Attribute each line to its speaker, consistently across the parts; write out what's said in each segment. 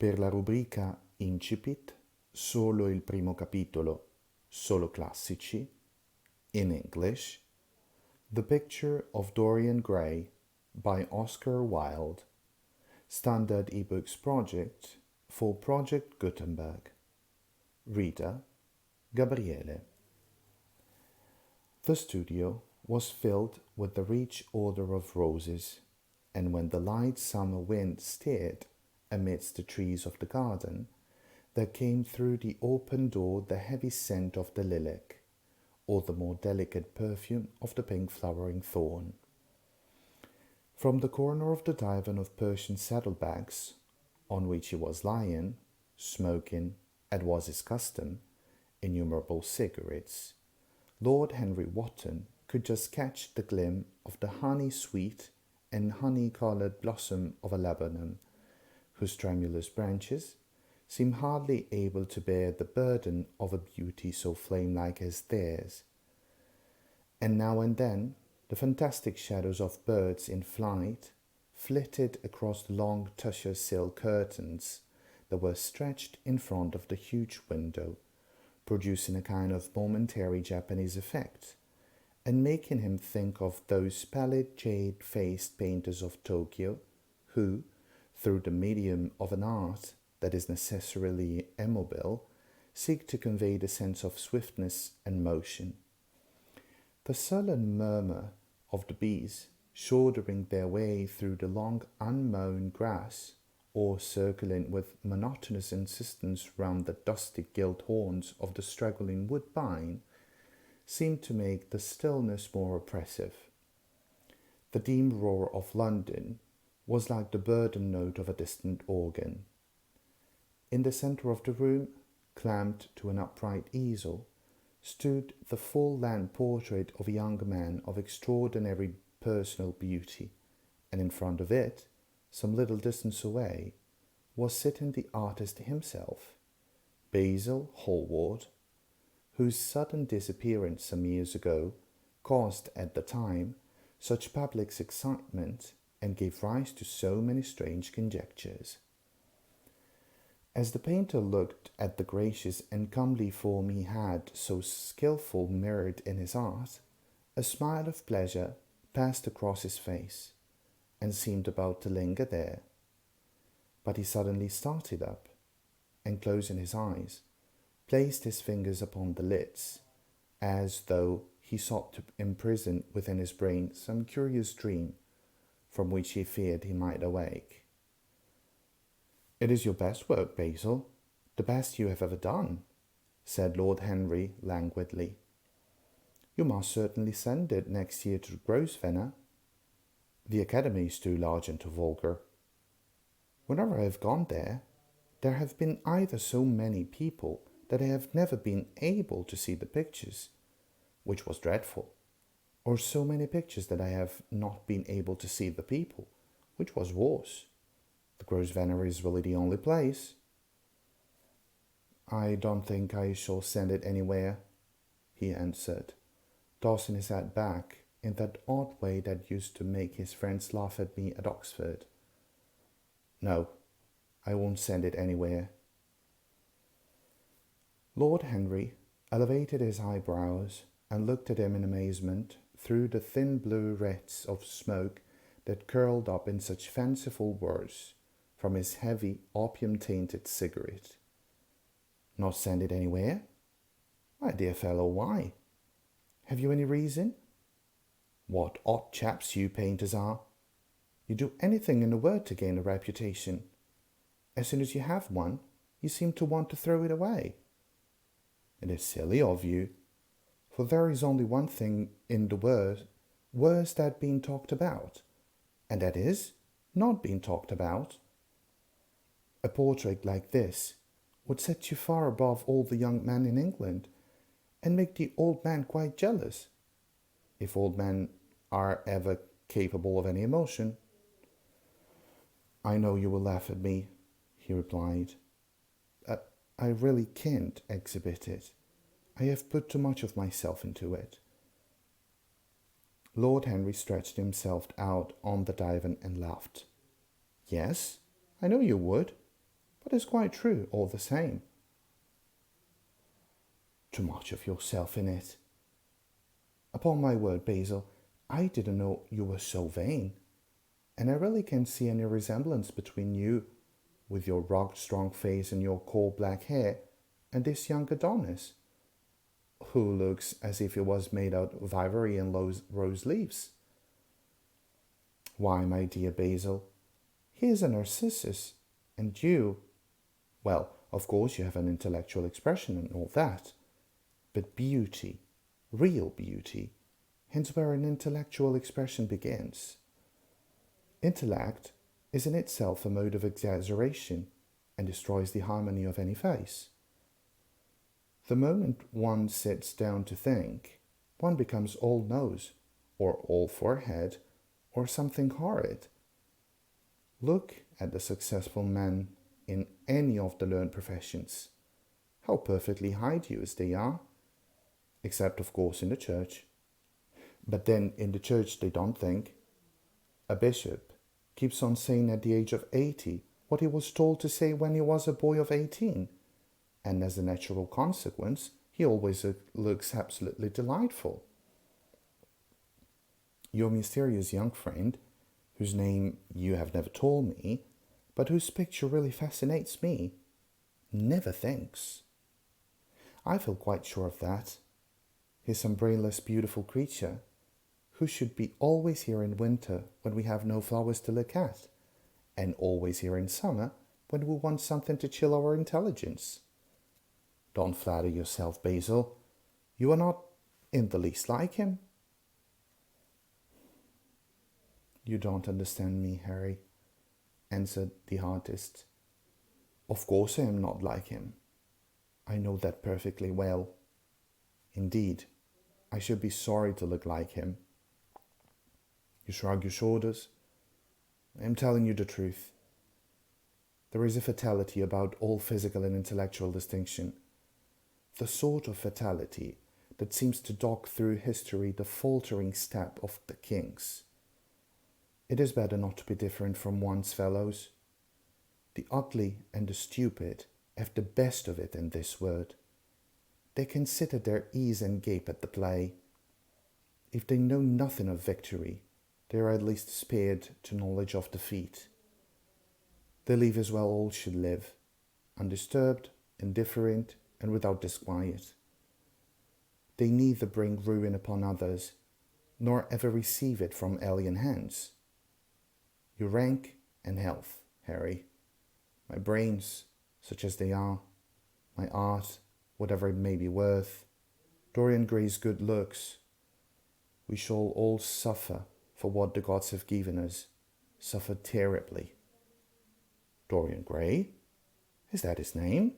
Speaker 1: Per la rubrica Incipit, solo il primo capitolo, solo classici, in English, The Picture of Dorian Gray by Oscar Wilde, Standard eBooks Project for Project Gutenberg. Reader, Gabriele. The studio was filled with the rich odor of roses, and when the light summer wind stirred amidst the trees of the garden, there came through the open door the heavy scent of the lilac, or the more delicate perfume of the pink flowering thorn. From the corner of the divan of Persian saddlebags, on which he was lying, smoking, as was his custom, innumerable cigarettes, Lord Henry Wotton could just catch the gleam of the honey-sweet and honey-coloured blossom of a laburnum, whose tremulous branches seemed hardly able to bear the burden of a beauty so flame-like as theirs. And now and then the fantastic shadows of birds in flight flitted across the long tussore silk curtains that were stretched in front of the huge window, producing a kind of momentary Japanese effect, and making him think of those pallid jade-faced painters of Tokyo, who, through the medium of an art that is necessarily immobile, seek to convey the sense of swiftness and motion. The sullen murmur of the bees shouldering their way through the long unmown grass, or circling with monotonous insistence round the dusty gilt horns of the straggling woodbine, seemed to make the stillness more oppressive. The dim roar of London was like the burden note of a distant organ. In the centre of the room, clamped to an upright easel, stood the full-length portrait of a young man of extraordinary personal beauty, and in front of it, some little distance away, was sitting the artist himself, Basil Hallward, whose sudden disappearance some years ago caused at the time such public excitement and gave rise to so many strange conjectures. As the painter looked at the gracious and comely form he had so skilfully mirrored in his art, a smile of pleasure passed across his face, and seemed about to linger there. But he suddenly started up, and closing his eyes, placed his fingers upon the lids, as though he sought to imprison within his brain some curious dream from which he feared he might awake. "It is your best work, Basil, the best you have ever done," said Lord Henry languidly. "You must certainly send it next year to Grosvenor. The Academy is too large and too vulgar. Whenever I have gone there, there have been either so many people that I have never been able to see the pictures, which was dreadful, or so many pictures that I have not been able to see the people, which was worse. The Grosvenor is really the only place." "I don't think I shall send it anywhere," he answered, tossing his hat back in that odd way that used to make his friends laugh at me at Oxford. "No, I won't send it anywhere." Lord Henry elevated his eyebrows and looked at him in amazement through the thin blue wreaths of smoke that curled up in such fanciful whirs from his heavy opium-tainted cigarette. "Not send it anywhere? My dear fellow, why? Have you any reason? What odd chaps you painters are! You do anything in the world to gain a reputation. As soon as you have one, you seem to want to throw it away. It is silly of you, for there is only one thing in the world worse than being talked about, and that is not being talked about. A portrait like this would set you far above all the young men in England, and make the old man quite jealous, if old men are ever capable of any emotion." "I know you will laugh at me," he replied. I really can't exhibit it. I have put too much of myself into it." Lord Henry stretched himself out on the divan and laughed. "Yes, I know you would. but it's quite true all the same. Too much of yourself in it. Upon my word, Basil, I didn't know you were so vain, and I really can't see any resemblance between you, with your rugged, strong face and your coal-black hair, and this young Adonis, who looks as if he was made out of ivory and rose leaves. Why, my dear Basil, he is a Narcissus, and you, well, of course you have an intellectual expression and all that, but beauty, real beauty, hence where an intellectual expression begins. Intellect is in itself a mode of exaggeration and destroys the harmony of any face. The moment one sits down to think, one becomes all nose, or all forehead, or something horrid. Look at the successful men in any of the learned professions. How perfectly hideous they are, except of course in the church. But then in the church they don't think. A bishop keeps on saying at the age of 80 what he was told to say when he was a boy of 18, and as a natural consequence, he always looks absolutely delightful. Your mysterious young friend, whose name you have never told me, but whose picture really fascinates me, never thinks. I feel quite sure of that. He's some brainless, beautiful creature, who should be always here in winter when we have no flowers to look at, and always here in summer when we want something to chill our intelligence. Don't flatter yourself, Basil. You are not in the least like him. You don't understand me, Harry, answered the artist. Of course I am not like him. I know that perfectly well. Indeed, I should be sorry to look like him. You shrug your shoulders. I am telling you the truth. There is a fatality about all physical and intellectual distinction, the sort of fatality that seems to dog through history the faltering step of the kings. It is better not to be different from one's fellows. The ugly and the stupid have the best of it in this word. They can sit at their ease and gape at the play. If they know nothing of victory, they are at least spared to knowledge of defeat. They live as well all should live, undisturbed, indifferent, and without disquiet. They neither bring ruin upon others, nor ever receive it from alien hands. Your rank and health, Harry, my brains, such as they are, my art, whatever it may be worth, Dorian Gray's good looks, we shall all suffer for what the gods have given us, suffer terribly. Dorian Gray? Is that his name?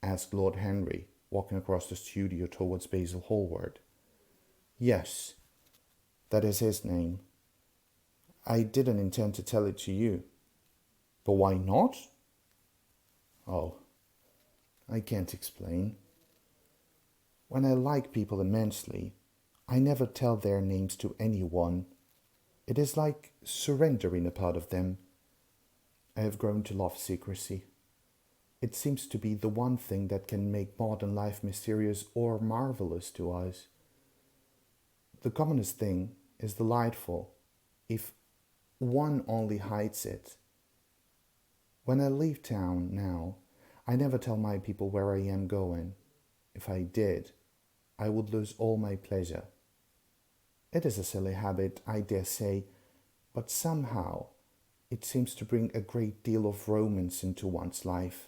Speaker 1: Asked Lord Henry, walking across the studio towards Basil Hallward. Yes, that is his name. I didn't intend to tell it to you. But why not? Oh, I can't explain. When I like people immensely, I never tell their names to anyone. It is like surrendering a part of them. I have grown to love secrecy. It seems to be the one thing that can make modern life mysterious or marvelous to us. The commonest thing is delightful if one only hides it. When I leave town now, I never tell my people where I am going. If I did, I would lose all my pleasure. It is a silly habit, I dare say, but somehow it seems to bring a great deal of romance into one's life.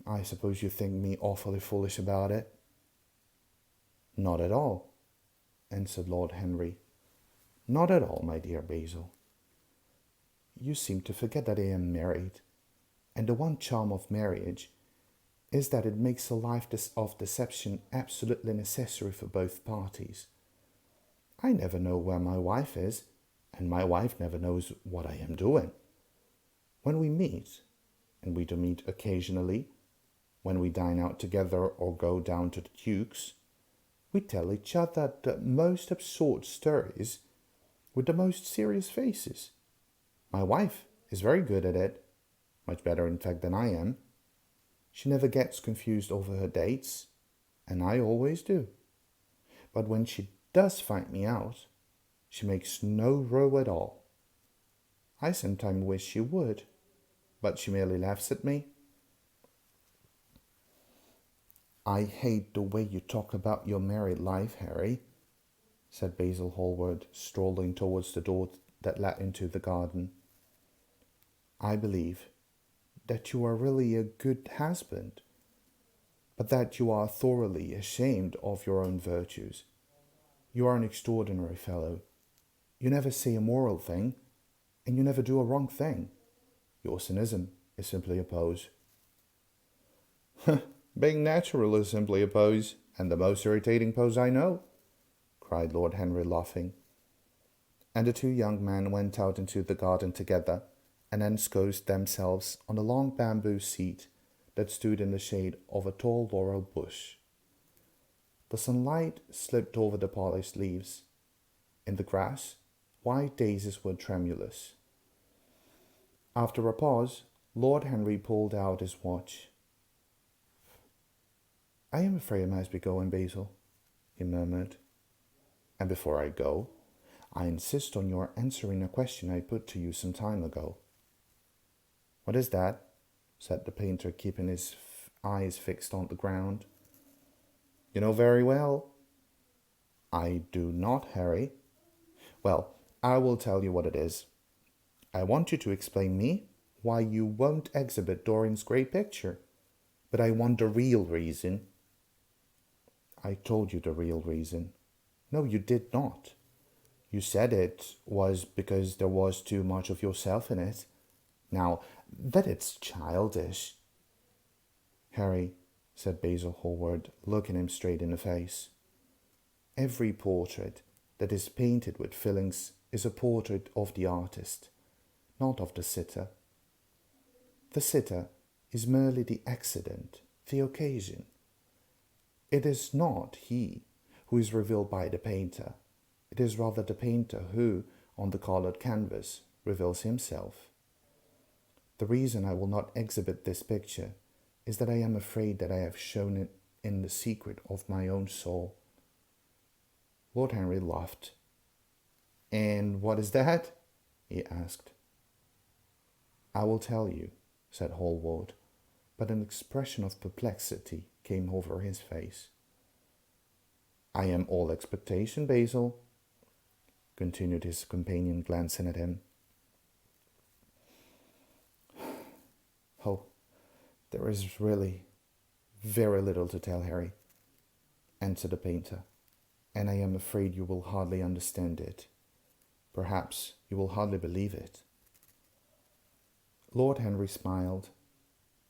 Speaker 1: I suppose you think me awfully foolish about it? Not at all, answered Lord Henry. Not at all, my dear Basil. You seem to forget that I am married, and the one charm of marriage is that it makes a life of deception absolutely necessary for both parties. I never know where my wife is, and my wife never knows what I am doing. When we meet, and we do meet occasionally, when we dine out together or go down to the Duke's, we tell each other the most absurd stories with the most serious faces. My wife is very good at it. much better in fact than I am. She never gets confused over her dates, and I always do. But when she does find me out, she makes no row at all. I sometimes wish she would, but she merely laughs at me. I hate the way you talk about your married life, Harry, said Basil Hallward, strolling towards the door that led into the garden. I believe that you are really a good husband, but that you are thoroughly ashamed of your own virtues. You are an extraordinary fellow. You never say a moral thing, and you never do a wrong thing. Your cynicism is simply a pose. Being natural is simply a pose, and the most irritating pose I know, cried Lord Henry, laughing. And the two young men went out into the garden together, and ensconced themselves on a long bamboo seat that stood in the shade of a tall laurel bush. The sunlight slipped over the polished leaves. In the grass, white daisies were tremulous. After a pause, Lord Henry pulled out his watch. I am afraid I must be going, Basil, he murmured. And before I go, I insist on your answering a question I put to you some time ago. What is that? Said the painter, keeping his eyes fixed on the ground. You know very well. I do not, Harry. Well, I will tell you what it is. I want you to explain me why you won't exhibit Dorian Gray's picture. But I want the real reason. I told you the real reason. No, you did not. You said it was because there was too much of yourself in it. Now, that it's childish. Harry, said Basil Hallward, looking him straight in the face. Every portrait that is painted with feelings is a portrait of the artist, not of the sitter. The sitter is merely the accident, the occasion. It is not he who is revealed by the painter. It is rather the painter who, on the colored canvas, reveals himself. The reason I will not exhibit this picture is that I am afraid that I have shown it in the secret of my own soul. Lord Henry laughed. And what is that? He asked. I will tell you, said Hallward, but an expression of perplexity came over his face. I am all expectation, Basil, continued his companion, glancing at him. Oh, there is really very little to tell, Harry, answered the painter, and I am afraid you will hardly understand it. Perhaps you will hardly believe it. Lord Henry smiled,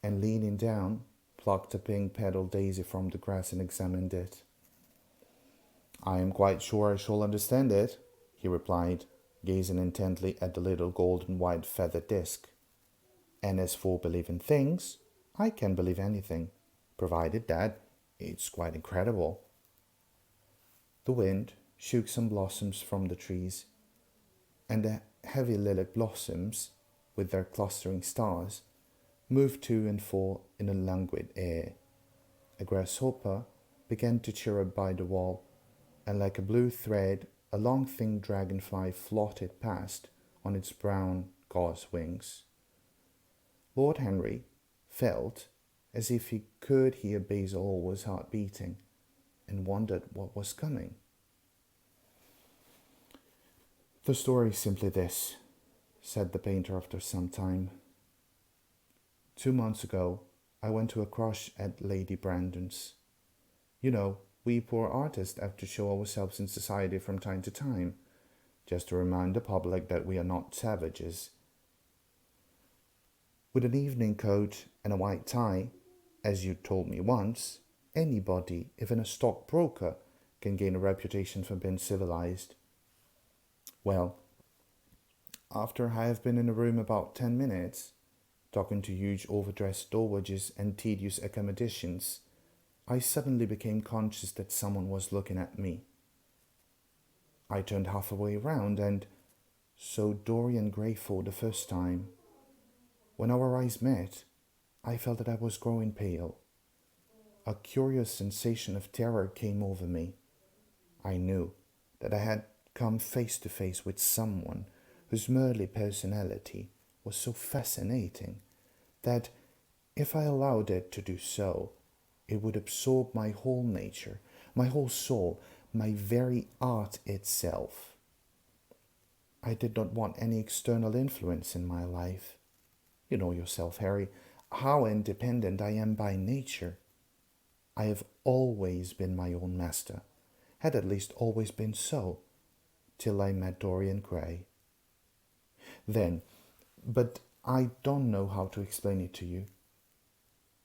Speaker 1: and leaning down, plucked a pink petal daisy from the grass and examined it. I am quite sure I shall understand it, he replied, gazing intently at the little golden white feathered disc. And as for believing things, I can believe anything, provided that it's quite incredible. The wind shook some blossoms from the trees, and the heavy lilac blossoms, with their clustering stars, moved to and fro in a languid air. A grasshopper began to chirrup by the wall, and like a blue thread, a long thin dragonfly floated past on its brown gauze wings. Lord Henry felt as if he could hear Basil Hallward's heart beating, and wondered what was coming. The story is simply this, said the painter after some time. 2 months ago, I went to a crush at Lady Brandon's. You know, we poor artists have to show ourselves in society from time to time, just to remind the public that we are not savages. With an evening coat and a white tie, as you told me once, anybody, even a stockbroker, can gain a reputation for being civilized. Well, after I have been in a room about 10 minutes, talking to huge overdressed dowagers and tedious accommodations, I suddenly became conscious that someone was looking at me. I turned halfway round and saw Dorian Gray for the first time. When our eyes met, I felt that I was growing pale. A curious sensation of terror came over me. I knew that I had come face to face with someone whose merely personality was so fascinating that if I allowed it to do so, it would absorb my whole nature, my whole soul, my very art itself. I did not want any external influence in my life. You know yourself, Harry, how independent I am by nature. I have always been my own master, had at least always been so, till I met Dorian Gray. Then, but I don't know how to explain it to you.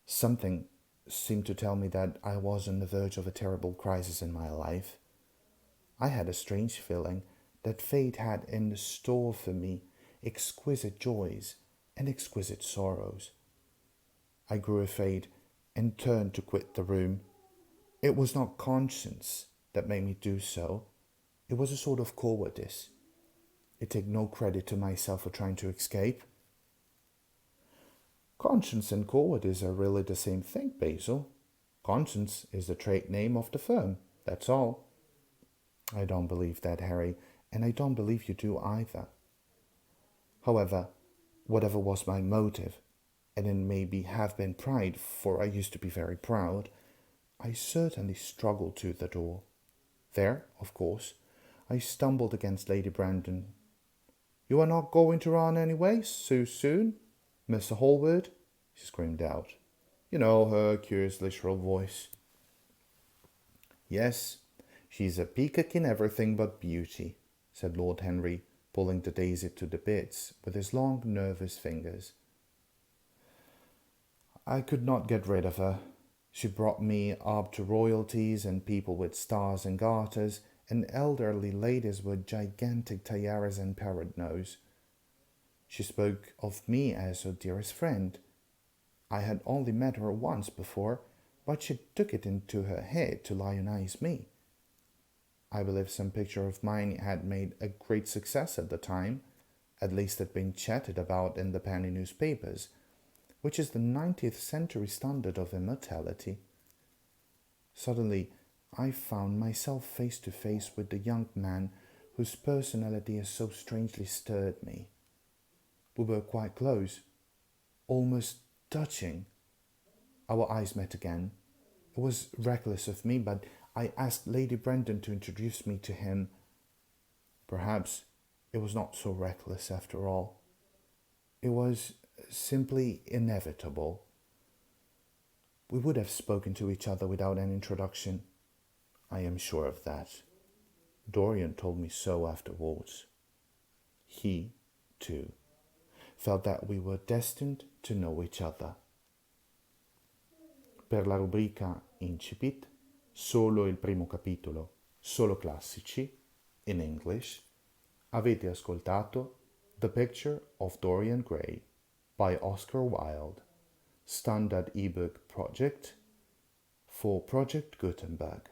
Speaker 1: Something seemed to tell me that I was on the verge of a terrible crisis in my life. I had a strange feeling that fate had in store for me exquisite joys and exquisite sorrows. I grew afraid and turned to quit the room. It was not conscience that made me do so. It was a sort of cowardice. I take no credit to myself for trying to escape. Conscience and cowardice are really the same thing, Basil. Conscience is the trade name of the firm, that's all. I don't believe that, Harry, and I don't believe you do either. However, whatever was my motive, and it maybe have been pride, for I used to be very proud, I certainly struggled to the door. There, of course, I stumbled against Lady Brandon. "You are not going to run anyway, so soon, Mr. Hallward?" she screamed out. You know her curiously shrill voice. "Yes, she's a peacock in everything but beauty," said Lord Henry, pulling the daisy to the bits with his long, nervous fingers. I could not get rid of her. She brought me up to royalties and people with stars and garters, and elderly ladies with gigantic tiaras and parrot nose. She spoke of me as her dearest friend. I had only met her once before, but she took it into her head to lionize me. I believe some picture of mine had made a great success at the time, at least had been chatted about in the penny newspapers, which is the 19th century standard of immortality. Suddenly, I found myself face to face with the young man whose personality has so strangely stirred me. We were quite close, almost touching. Our eyes met again. It was reckless of me, but I asked Lady Brandon to introduce me to him. Perhaps it was not so reckless after all. It was simply inevitable. We would have spoken to each other without an introduction. I am sure of that. Dorian told me so afterwards. He, too, felt that we were destined to know each other. Per la rubrica Incipit, solo il primo capitolo, solo classici, in English, avete ascoltato The Picture of Dorian Gray by Oscar Wilde, standard ebook project for Project Gutenberg.